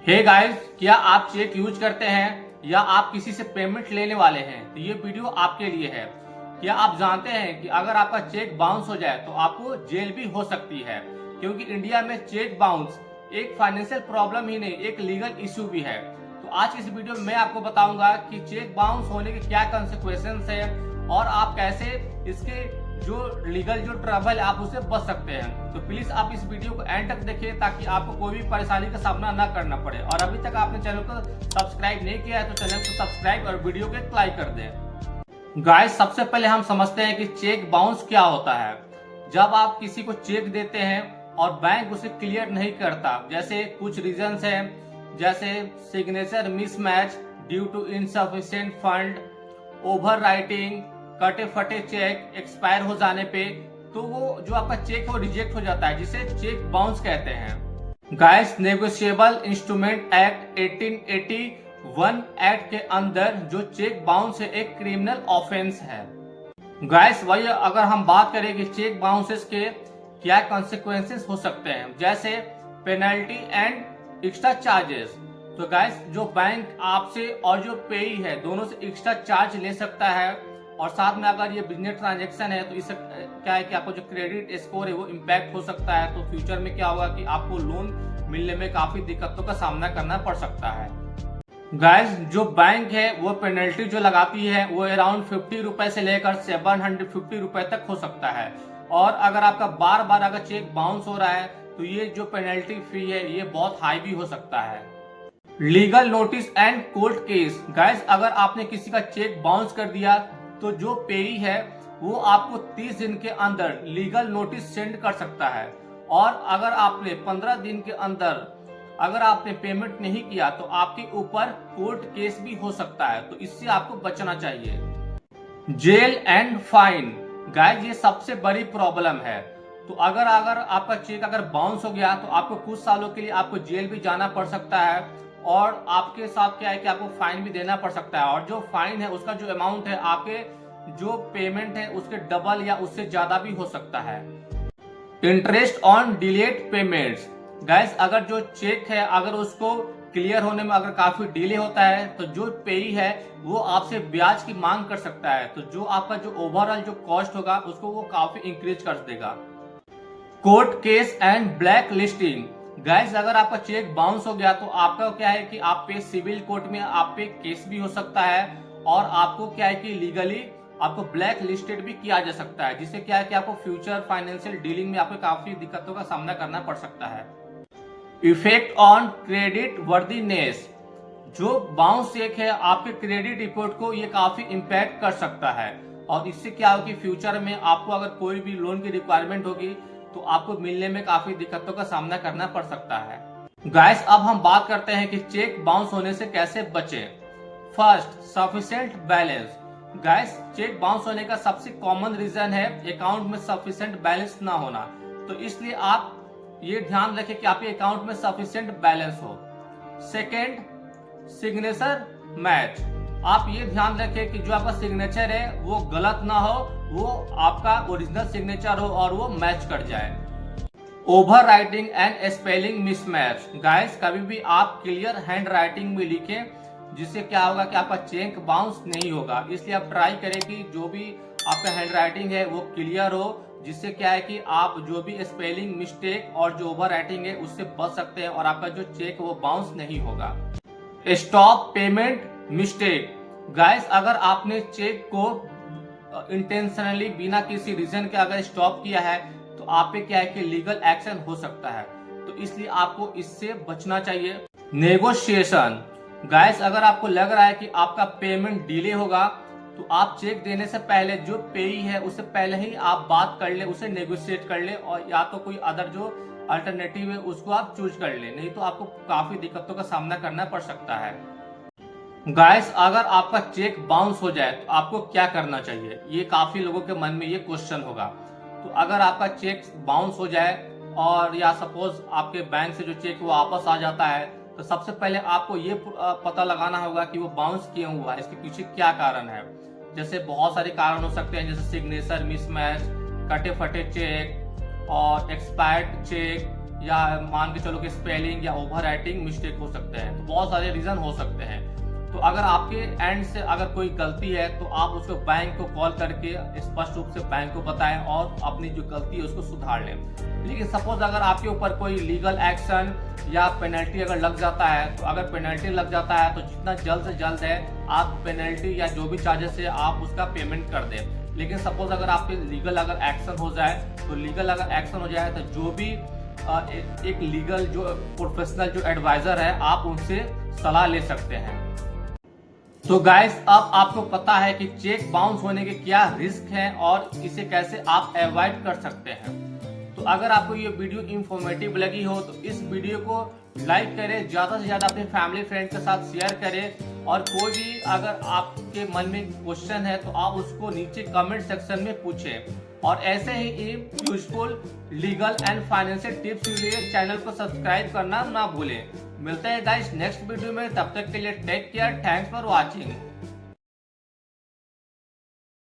Hey guys, क्या आप check use करते हैं या आप किसी से पेमेंट लेने वाले हैं तो ये वीडियो आपके लिए है। क्या आप जानते हैं कि अगर आपका चेक बाउंस हो जाए तो आपको जेल भी हो सकती है, क्योंकि इंडिया में चेक बाउंस एक फाइनेंशियल प्रॉब्लम ही नहीं, एक लीगल इश्यू भी है। तो आज की इस वीडियो में मैं आपको बताऊंगा कि चेक बाउंस होने के क्या कॉन्सिक्वेंसेस है और आप कैसे इसके जो लीगल जो ट्रबल है आप उससे बच सकते हैं। तो प्लीज आप इस वीडियो को एंड तक देखिए ताकि आपको कोई भी परेशानी का सामना ना करना पड़े। और अभी तक आपने चैनल को सब्सक्राइब नहीं किया है तो चैनल को सब्सक्राइब और वीडियो को लाइक कर दें। गाइस, सबसे पहले हम समझते हैं कि चेक बाउंस क्या होता है। जब आप किसी को चेक देते हैं और बैंक उसे क्लियर नहीं करता, जैसे कुछ रीजंस हैं, जैसे signature mismatch due to insufficient fund, over writing, कटे फटे चेक एक्सपायर हो जाने पे, तो वो जो आपका चेक वो रिजेक्ट हो जाता है, जिसे चेक बाउंस कहते हैं। Guys, negotiable instrument act 1881 act के अंदर जो चेक बाउंस है एक क्रिमिनल ऑफेंस है। गाइस, वही अगर हम बात करें कि चेक बाउंसेस के क्या कॉन्सिक्वेंसेस हो सकते हैं, जैसे पेनल्टी एंड एक्स्ट्रा चार्जेस। तो गाइस, जो बैंक आपसे और जो पेई है दोनों से एक्स्ट्रा चार्ज ले सकता है, और साथ में अगर ये बिजनेस ट्रांजैक्शन है तो इससे क्या है कि आपको जो क्रेडिट स्कोर है वो इम्पैक्ट हो सकता है। तो फ्यूचर में क्या होगा कि आपको लोन मिलने में काफी दिक्कतों का सामना करना पड़ सकता है। गाइस, जो बैंक है वो पेनल्टी जो लगाती है वो अराउंड 50 रुपए से लेकर 750 रुपए तक हो सकता है। और अगर आपका बार बार अगर चेक बाउंस हो रहा है तो ये जो पेनल्टी फी है ये बहुत हाई भी हो सकता है। Legal notice and court case. Guys, अगर आपने किसी का चेक बाउंस कर दिया तो जो पेई है वो आपको 30 दिन के अंदर लीगल नोटिस सेंड कर सकता है, और अगर आपने 15 दिन के अंदर अगर आपने पेमेंट नहीं किया तो आपके ऊपर कोर्ट केस भी हो सकता है। तो इससे आपको बचना चाहिए। Jail and fine. गाइस, ये सबसे बड़ी प्रॉब्लम है। तो अगर आपका चेक अगर बाउंस हो गया तो आपको कुछ सालों के लिए आपको जेल भी जाना पड़ सकता है, और आपके साथ क्या है कि आपको फाइन भी देना पड़ सकता है। और जो फाइन है उसका जो अमाउंट है आपके जो पेमेंट है उसके डबल या उससे ज्यादा भी हो सकता है। Interest on delayed payments. Guys, अगर जो चेक है अगर उसको क्लियर होने में अगर काफी डिले होता है तो जो पेई है वो आपसे ब्याज की मांग कर सकता है। तो जो आपका जो ओवरऑल जो कॉस्ट होगा उसको वो काफी इंक्रीज कर देगा। Court case and black listing. Guys, अगर आपका चेक बाउंस हो गया तो आपका क्या है कि आप पे सिविल कोर्ट में आप पे केस भी हो सकता है, और आपको क्या है कि लीगली आपको ब्लैक लिस्टेड भी किया जा सकता है, जिससे क्या है कि आपको फ्यूचर फाइनेंशियल डीलिंग में आपको काफी दिक्कतों का सामना करना पड़ सकता है। Effect on credit worthiness. जो बाउंस चेक है आपके क्रेडिट रिपोर्ट को ये काफी इम्पैक्ट कर सकता है, और इससे क्या होगा कि फ्यूचर में आपको अगर कोई भी लोन की रिक्वायरमेंट होगी तो आपको मिलने में काफी दिक्कतों का सामना करना पड़ सकता है। गाइस, अब हम बात करते हैं कि चेक बाउंस होने से कैसे बचें। First, sufficient balance. Guys, cheque bounce होने का सबसे कॉमन रीजन है अकाउंट में सफिशिएंट बैलेंस ना होना। तो इसलिए आप ये ध्यान रखें कि आपके अकाउंट में सफिशिएंट बैलेंस हो। Second, signature match. आप ये ध्यान रखें कि जो आपका सिग्नेचर है वो गलत ना हो, वो आपका ओरिजिनल सिग्नेचर हो और वो मैच कर जाए। Over writing and spelling mismatch. Guys, कभी भी आप क्लियर हैंड राइटिंग में लिखें, जिससे क्या होगा कि आपका चेक बाउंस नहीं होगा। इसलिए आप ट्राई करें कि जो भी आपका हैंड राइटिंग है वो क्लियर हो, जिससे क्या है कि आप जो भी स्पेलिंग मिस्टेक और जो ओवर राइटिंग है उससे बच सकते हैं, और आपका जो चेक वो बाउंस नहीं होगा। Stop payment mistake. गाइस, अगर आपने चेक को इंटेंशनली बिना किसी रीजन के अगर स्टॉप किया है तो आप पे क्या है कि लीगल एक्शन हो सकता है। तो इसलिए आपको इससे बचना चाहिए। नेगोशिएशन। गाइस, अगर आपको लग रहा है कि आपका पेमेंट डिले होगा तो आप चेक देने से पहले जो पेई है उससे पहले ही आप बात कर ले, उसे नेगोशिएट कर ले, और या तो कोई अदर जो अल्टरनेटिव है उसको आप चूज कर ले, नहीं तो आपको काफी दिक्कतों का सामना करना पड़ सकता है। गाइस, अगर आपका चेक बाउंस हो जाए तो आपको क्या करना चाहिए, ये काफी लोगों के मन में ये क्वेश्चन होगा। तो अगर आपका चेक बाउंस हो जाए और या सपोज आपके बैंक से जो चेक वो वापस आ जाता है, तो सबसे पहले आपको ये पता लगाना होगा कि वो बाउंस क्यों हुआ, इसके पीछे क्या कारण है। जैसे बहुत सारे कारण हो सकते हैं, जैसे सिग्नेचर मिसमैच, कटे फटे चेक और एक्सपायर्ड चेक, या मान के चलो कि स्पेलिंग या ओवर राइटिंग मिस्टेक हो सकते हैं। तो बहुत सारे रीजन हो सकते हैं। तो अगर आपके एंड से अगर कोई गलती है तो आप उसको बैंक को कॉल करके स्पष्ट रूप से बैंक को बताएं और अपनी जो गलती है उसको सुधार लें। लेकिन सपोज अगर आपके ऊपर कोई लीगल एक्शन या पेनल्टी अगर लग जाता है, तो अगर पेनल्टी लग जाता है तो जितना जल्द से जल्द है आप पेनल्टी या जो भी चार्जेस है आप उसका पेमेंट कर दें। लेकिन सपोज अगर आपके लीगल अगर एक्शन हो जाए, तो लीगल अगर एक्शन हो जाए तो जो भी एक लीगल जो प्रोफेशनल जो एडवाइजर है आप उनसे सलाह ले सकते हैं। तो गाइस, अब आपको पता है कि चेक बाउंस होने के क्या रिस्क हैं और इसे कैसे आप अवॉइड कर सकते हैं। तो अगर आपको ये वीडियो इंफॉर्मेटिव लगी हो तो इस वीडियो को लाइक करें, ज्यादा से ज्यादा अपने फैमिली फ्रेंड के साथ शेयर करें, और कोई भी अगर आपके मन में क्वेश्चन है तो आप उसको नीचे कमेंट सेक्शन में पूछें। और ऐसे ही useful legal and financial tips के लिए चैनल को सब्सक्राइब करना ना भूलें। मिलते हैं गाइस नेक्स्ट वीडियो में, तब तक के लिए take care, thanks for watching.